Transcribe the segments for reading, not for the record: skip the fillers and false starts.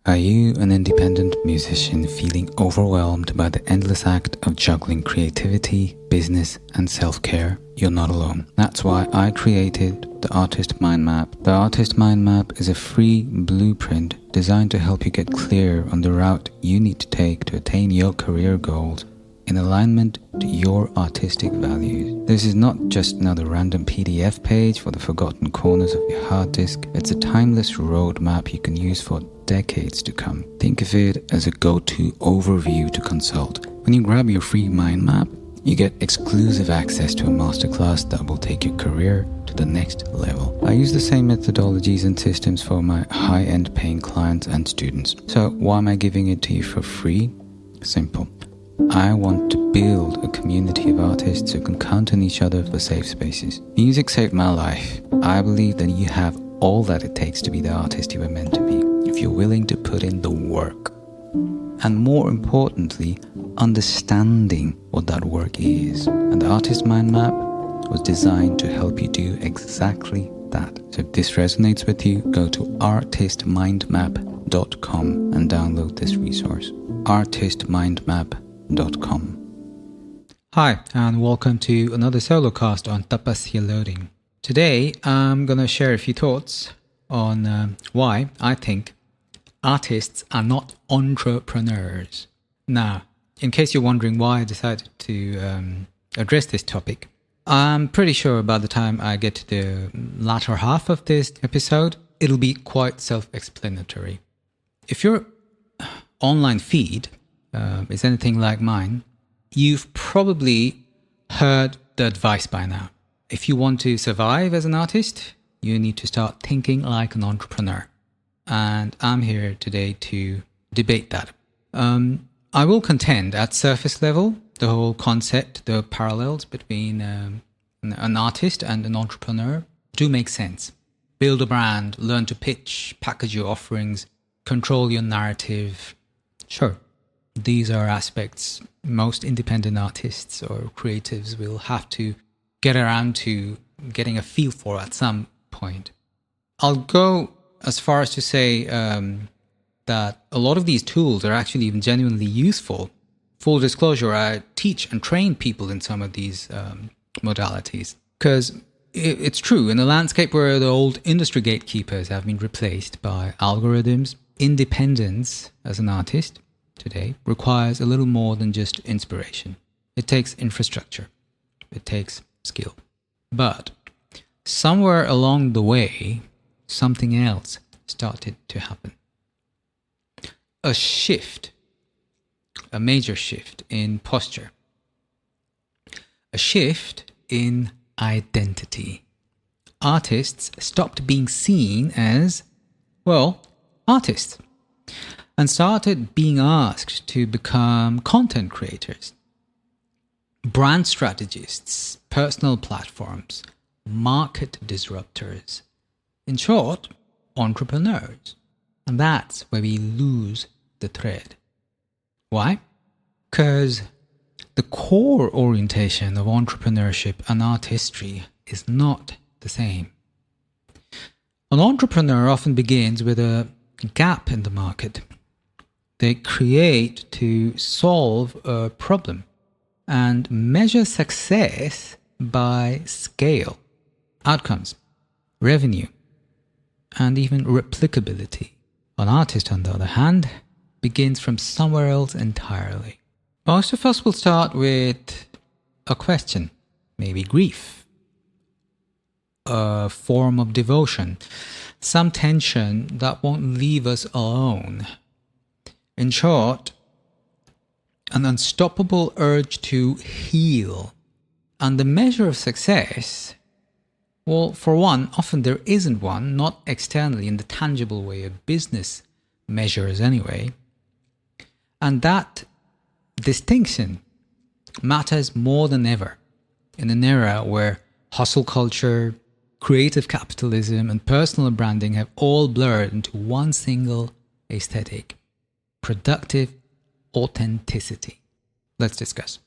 Are you an independent musician feeling overwhelmed by the endless act of juggling creativity, business, and self-care? You're not alone. That's why I created the Artist Mind Map. The Artist Mind Map is a free blueprint designed to help you get clear on the route you need to take to attain your career goals in alignment to your artistic values. This is not just another random PDF page for the forgotten corners of your hard disk. It's a timeless roadmap you can use for decades to come. Think of it as a go-to overview to consult. When you grab your free mind map, you get exclusive access to a masterclass that will take your career to the next level. I use the same methodologies and systems for my high-end paying clients and students. So why am I giving it to you for free? Simple. I want to build a community of artists who can count on each other for safe spaces. Music saved my life. I believe that you have all that it takes to be the artist you were meant to be, if you're willing to put in the work. And more importantly, understanding what that work is. And the Artist Mind Map was designed to help you do exactly that. So if this resonates with you, go to artistmindmap.com and download this resource. artistmindmap.com. Hi, and welcome to another solo cast on Tapasya Loading. Today, I'm going to share a few thoughts on why I think artists are not entrepreneurs. Now, in case you're wondering why I decided to address this topic, I'm pretty sure by the time I get to the latter half of this episode, it'll be quite self-explanatory. If your online feed is anything like mine, you've probably heard the advice by now. If you want to survive as an artist, you need to start thinking like an entrepreneur. And I'm here today to debate that. I will contend at surface level, the whole concept, the parallels between an artist and an entrepreneur do make sense. Build a brand, learn to pitch, package your offerings, control your narrative. Sure. These are aspects most independent artists or creatives will have to get around to getting a feel for at some point. I'll go as far as to say that a lot of these tools are actually even genuinely useful. Full disclosure, I teach and train people in some of these modalities. Because it's true, in a landscape where the old industry gatekeepers have been replaced by algorithms, independence as an artist today requires a little more than just inspiration. It takes infrastructure. It takes skill. But somewhere along the way, something else started to happen. A shift, a major shift in posture. A shift in identity. Artists stopped being seen as, well, artists, and started being asked to become content creators, brand strategists, personal platforms, market disruptors. In short, entrepreneurs. And that's where we lose the thread. Why? Because the core orientation of entrepreneurship and artistry is not the same. An entrepreneur often begins with a gap in the market. They create to solve a problem and measure success by scale, outcomes, revenue, and even replicability. An artist, on the other hand, begins from somewhere else entirely. Most of us will start with a question, maybe grief, a form of devotion, some tension that won't leave us alone. In short, an unstoppable urge to heal. And the measure of success, well, for one, often there isn't one, not externally in the tangible way a business measures anyway. And that distinction matters more than ever in an era where hustle culture, creative capitalism, and personal branding have all blurred into one single aesthetic: productive authenticity. Let's discuss.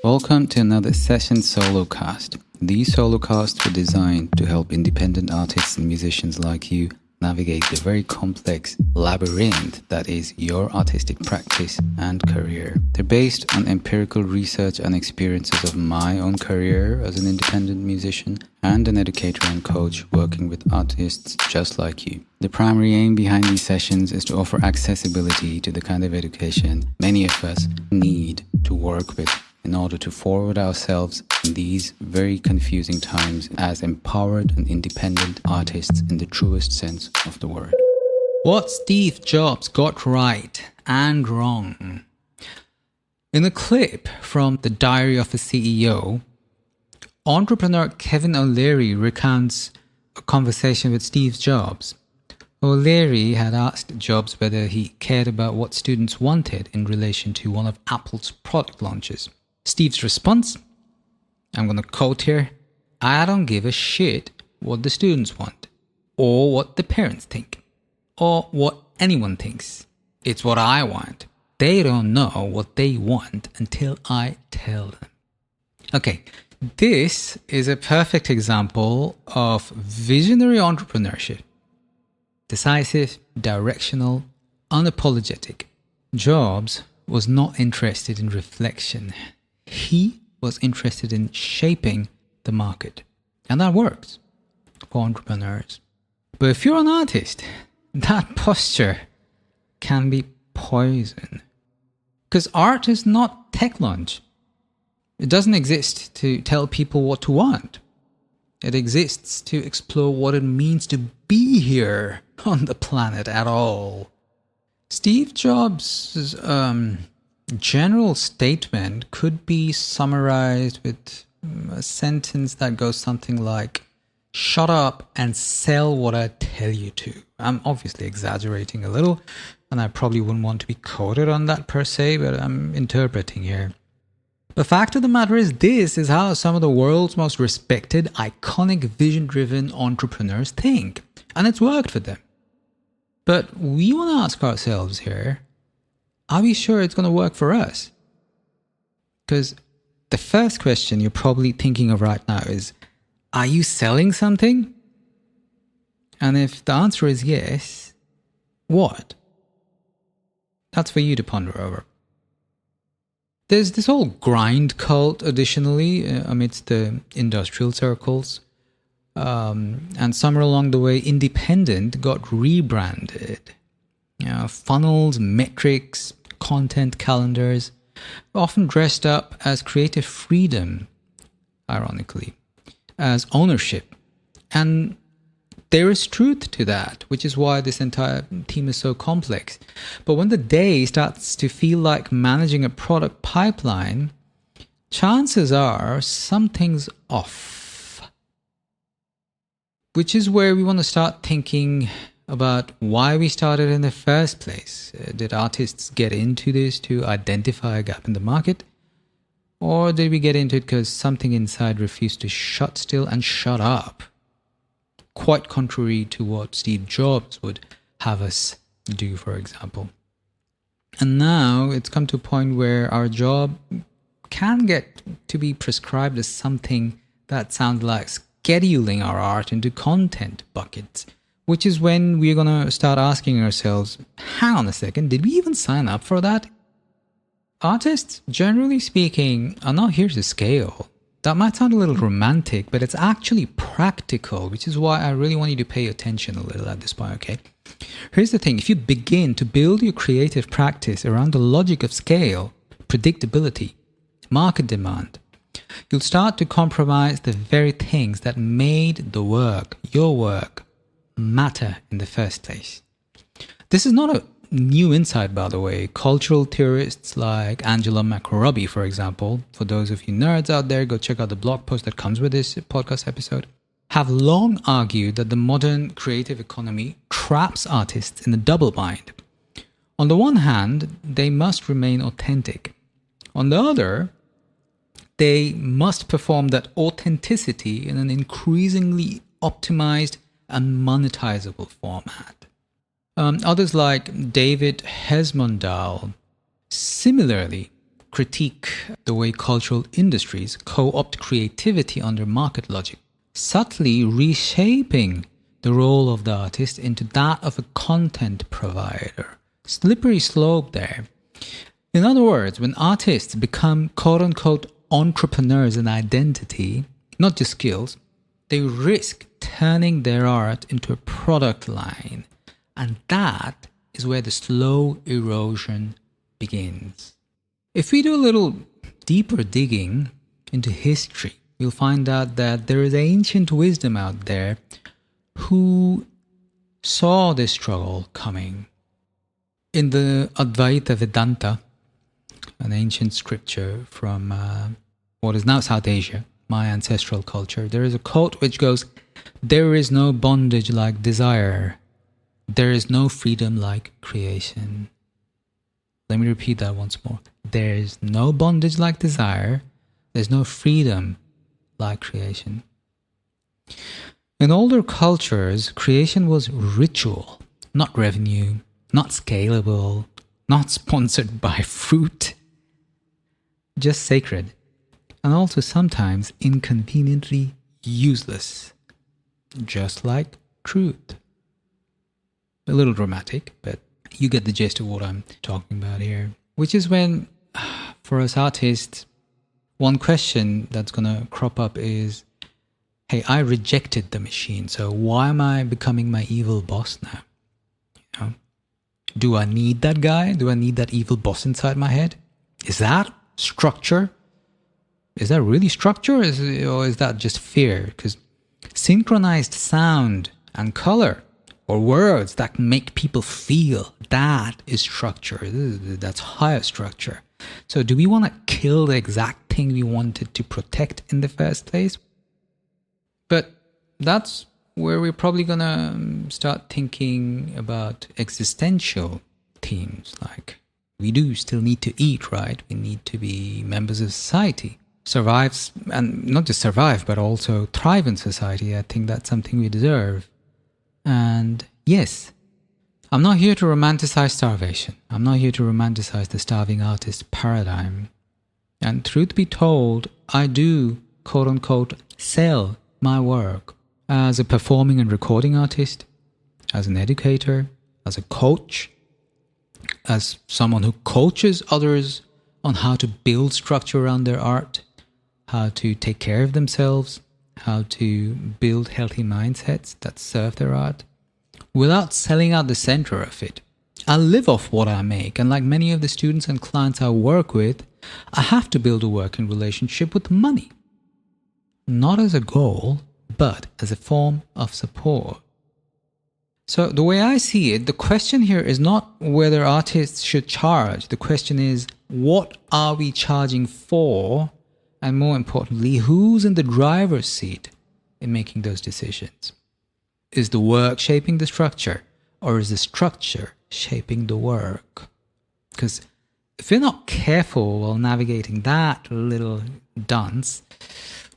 Welcome to another session solo cast. These solo casts were designed to help independent artists and musicians like you navigate the very complex labyrinth that is your artistic practice and career. They're based on empirical research and experiences of my own career as an independent musician and an educator and coach working with artists just like you. The primary aim behind these sessions is to offer accessibility to the kind of education many of us need to work with in order to forward ourselves in these very confusing times as empowered and independent artists in the truest sense of the word. What Steve Jobs got right and wrong. In a clip from The Diary of a CEO, entrepreneur Kevin O'Leary recounts a conversation with Steve Jobs. O'Leary had asked Jobs whether he cared about what students wanted in relation to one of Apple's product launches. Steve's response, I'm going to quote here, "I don't give a shit what the students want, or what the parents think, or what anyone thinks. It's what I want. They don't know what they want until I tell them." Okay, this is a perfect example of visionary entrepreneurship. Decisive, directional, unapologetic. Jobs was not interested in reflection. He was interested in shaping the market. And that works for entrepreneurs. But if you're an artist, that posture can be poison. Because art is not tech launch. It doesn't exist to tell people what to want. It exists to explore what it means to be here on the planet at all. Steve Jobs' general statement could be summarized with a sentence that goes something like, "Shut up and sell what I tell you to." I'm obviously exaggerating a little, and I probably wouldn't want to be quoted on that per se, but I'm interpreting here. The fact of the matter is, this is how some of the world's most respected, iconic, vision-driven entrepreneurs think, and it's worked for them. But we want to ask ourselves here, are we sure it's going to work for us? Because the first question you're probably thinking of right now is, are you selling something? And if the answer is yes, what? That's for you to ponder over. There's this whole grind cult, additionally, amidst the industrial circles. And somewhere along the way, independent got rebranded. Funnels, metrics, content calendars, often dressed up as creative freedom, ironically, as ownership. And there is truth to that, which is why this entire theme is so complex. But when the day starts to feel like managing a product pipeline, chances are something's off. Which is where we want to start thinking about why we started in the first place. Did artists get into this to identify a gap in the market? Or did we get into it because something inside refused to shut still and shut up? Quite contrary to what Steve Jobs would have us do, for example. And now it's come to a point where our job can get to be prescribed as something that sounds like scheduling our art into content buckets, which is when we're going to start asking ourselves, hang on a second, did we even sign up for that? Artists, generally speaking, are not here to scale. That might sound a little romantic, but it's actually practical, which is why I really want you to pay attention a little at this point, okay? Here's the thing. If you begin to build your creative practice around the logic of scale, predictability, market demand, you'll start to compromise the very things that made the work, your work, matter in the first place. This is not a new insight, by the way. Cultural theorists like Angela McRobbie, for example, for those of you nerds out there, go check out the blog post that comes with this podcast episode, have long argued that the modern creative economy traps artists in a double bind. On the one hand, they must remain authentic. On the other, they must perform that authenticity in an increasingly optimized and monetizable format. Others like David Hesmondahl similarly critique the way cultural industries co-opt creativity under market logic, subtly reshaping the role of the artist into that of a content provider. Slippery slope there. In other words, when artists become quote-unquote entrepreneurs in identity, not just skills, they risk turning their art into a product line. And that is where the slow erosion begins. If we do a little deeper digging into history, you'll find out that there is ancient wisdom out there who saw this struggle coming. In the Advaita Vedanta, an ancient scripture from what is now South Asia, my ancestral culture, there is a quote which goes, "There is no bondage like desire. There is no freedom like creation." Let me repeat that once more. There is no bondage like desire. There's no freedom like creation. In older cultures, creation was ritual, not revenue, not scalable, not sponsored by fruit, just sacred, and also sometimes inconveniently useless, just like truth. A little dramatic, but you get the gist of what I'm talking about here. Which is when, for us artists, one question that's going to crop up is, hey, I rejected the machine, so why am I becoming my evil boss now? You know? Do I need that guy? Do I need that evil boss inside my head? Is that structure? Is that really structure, or is that just fear? Because synchronized sound and color, or words that make people feel, that is structure. That's higher structure. So do we want to kill the exact thing we wanted to protect in the first place? But that's where we're probably going to start thinking about existential themes. Like, we do still need to eat, right? We need to be members of society. Survive, and not just survive, but also thrive in society. I think that's something we deserve. And yes, I'm not here to romanticize starvation. I'm not here to romanticize the starving artist paradigm. And truth be told, I do, quote unquote, sell my work as a performing and recording artist, as an educator, as a coach, as someone who coaches others on how to build structure around their art, how to take care of themselves, how to build healthy mindsets that serve their art, without selling out the center of it. I live off what I make, and like many of the students and clients I work with, I have to build a working relationship with money. Not as a goal, but as a form of support. So the way I see it, the question here is not whether artists should charge. The question is, what are we charging for? And more importantly, who's in the driver's seat in making those decisions? Is the work shaping the structure, or is the structure shaping the work? Because if we're not careful while navigating that little dance,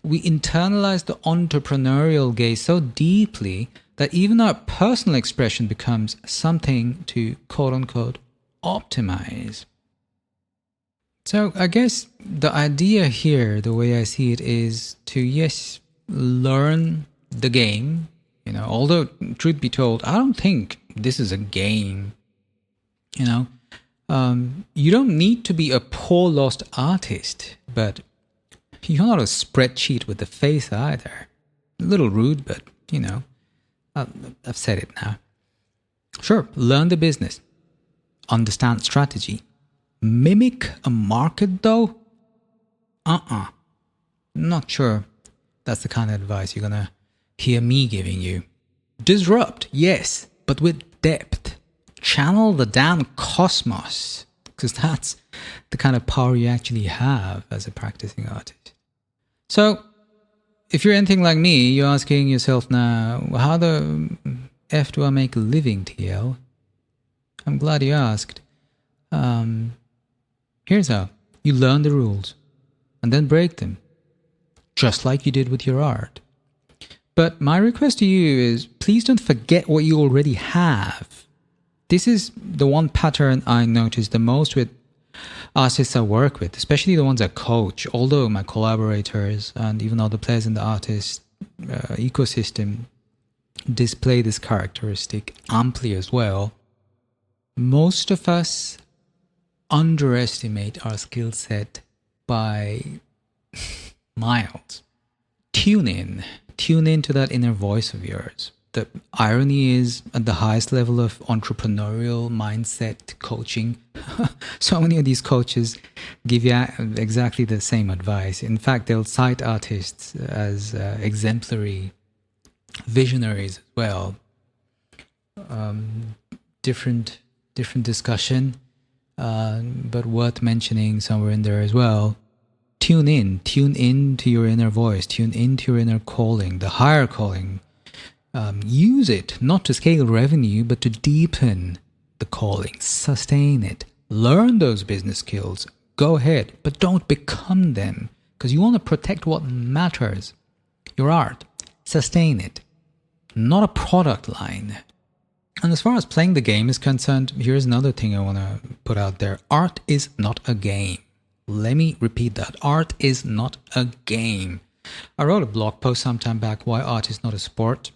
we internalize the entrepreneurial gaze so deeply that even our personal expression becomes something to quote-unquote optimize. So I guess the idea here, the way I see it, is to, yes, learn the game. You know, although, truth be told, I don't think this is a game. You know, you don't need to be a poor lost artist, but you're not a spreadsheet with a face either. A little rude, but, you know, I've said it now. Sure, learn the business. Understand strategy. Mimic a market, though? Not sure that's the kind of advice you're going to hear me giving you. Disrupt, yes, but with depth. Channel the damn cosmos, because that's the kind of power you actually have as a practicing artist. So, if you're anything like me, you're asking yourself now, how the F do I make a living, TL? I'm glad you asked. Here's how. You learn the rules, and then break them, just like you did with your art. But my request to you is, please don't forget what you already have. This is the one pattern I notice the most with artists I work with, especially the ones I coach, although my collaborators and even other players in the artist ecosystem display this characteristic amply as well. Most of us underestimate our skill set by miles. Tune in to that inner voice of yours. The irony is, at the highest level of entrepreneurial mindset coaching, so many of these coaches give you exactly the same advice. In fact, they'll cite artists as exemplary visionaries as well. Different discussion, but worth mentioning somewhere in there as well. Tune in to your inner voice, tune into your inner calling, the higher calling. Use it not to scale revenue, but to deepen the calling, sustain it, learn those business skills. Go ahead, but don't become them, because you want to protect what matters, your art. Sustain it, not a product line. And as far as playing the game is concerned, here's another thing I want to put out there. Art is not a game. Let me repeat that. Art is not a game. I wrote a blog post sometime back, why art is not a sport.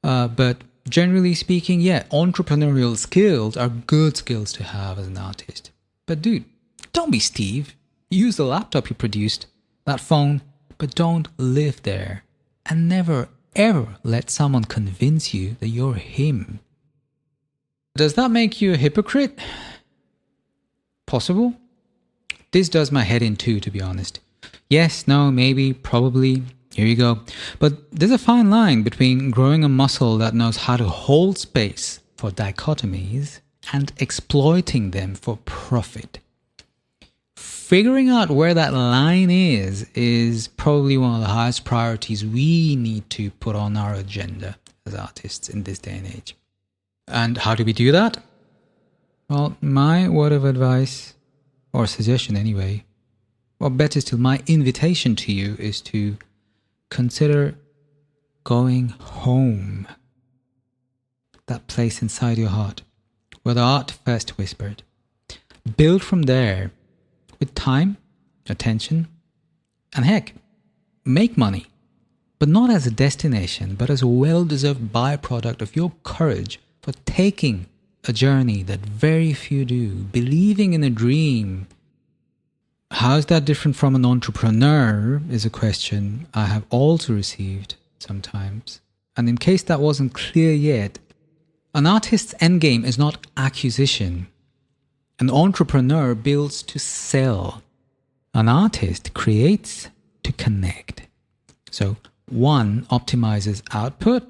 But generally speaking, yeah, entrepreneurial skills are good skills to have as an artist. But dude, don't be Steve. Use the laptop you produced, that phone, but don't live there. And never, ever let someone convince you that you're him. Does that make you a hypocrite? Possible? This does my head in too, to be honest. Yes, no, maybe, probably. Here you go. But there's a fine line between growing a muscle that knows how to hold space for dichotomies and exploiting them for profit. Figuring out where that line is probably one of the highest priorities we need to put on our agenda as artists in this day and age. And how do we do that? Well, my word of advice, or suggestion anyway, or better still, my invitation to you is to consider going home. That place inside your heart where the art first whispered. Build from there with time, attention, and heck, make money. But not as a destination, but as a well-deserved byproduct of your courage for taking a journey that very few do, believing in a dream. How is that different from an entrepreneur is a question I have also received sometimes. And in case that wasn't clear yet, an artist's endgame is not acquisition. An entrepreneur builds to sell. An artist creates to connect. So one optimizes output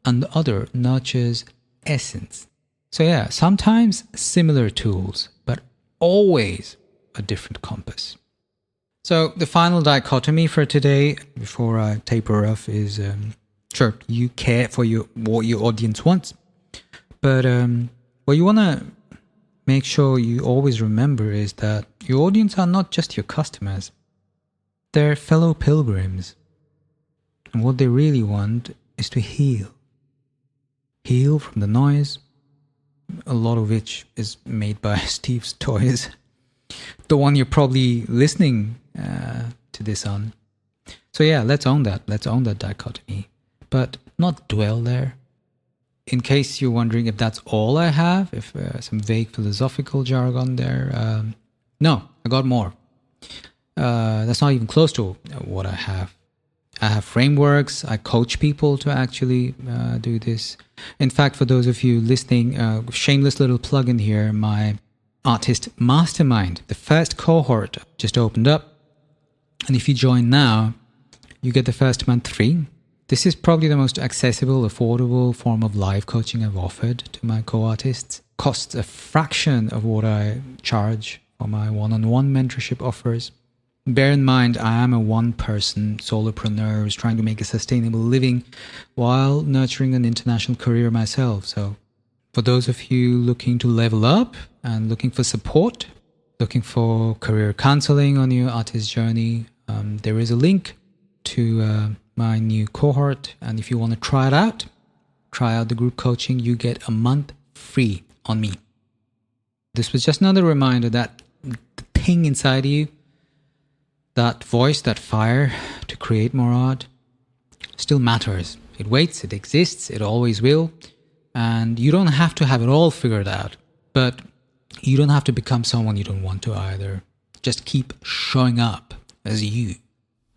and the other nurtures essence. So yeah, sometimes similar tools, but always a different compass. So the final dichotomy for today, before I taper off, is sure, you care for what your audience wants, but what you want to make sure you always remember is that your audience are not just your customers. They're fellow pilgrims. And what they really want is to heal. Heal from the noise, a lot of which is made by Steve's toys. The one you're probably listening to this on. So yeah, let's own that. Let's own that dichotomy. But not dwell there. In case you're wondering if that's all I have, if some vague philosophical jargon there, no, I got more. That's not even close to what I have. I have frameworks. I coach people to actually do this. In fact, for those of you listening, shameless little plug in here, my Artist Mastermind, the first cohort just opened up. And if you join now, you get the first month free. This is probably the most accessible, affordable form of live coaching I've offered to my co-artists. Costs a fraction of what I charge for my one-on-one mentorship offers. Bear in mind, I am a one-person solopreneur who's trying to make a sustainable living while nurturing an international career myself. So for those of you looking to level up and looking for support, looking for career counseling on your artist journey, there is a link to my new cohort. And if you want to try it out, try out the group coaching, you get a month free on me. This was just another reminder that the thing inside you, that voice, that fire to create more art, still matters. It waits, it exists, it always will. And you don't have to have it all figured out. But you don't have to become someone you don't want to either. Just keep showing up as you.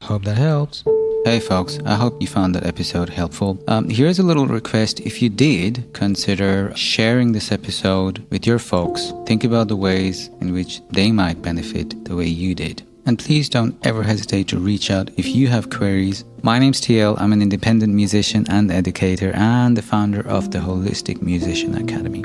Hope that helps. Hey folks, I hope you found that episode helpful. Here's a little request. If you did, consider sharing this episode with your folks. Think about the ways in which they might benefit the way you did. And please don't ever hesitate to reach out if you have queries. My name's TL. I'm an independent musician and educator and the founder of the Holistic Musician Academy.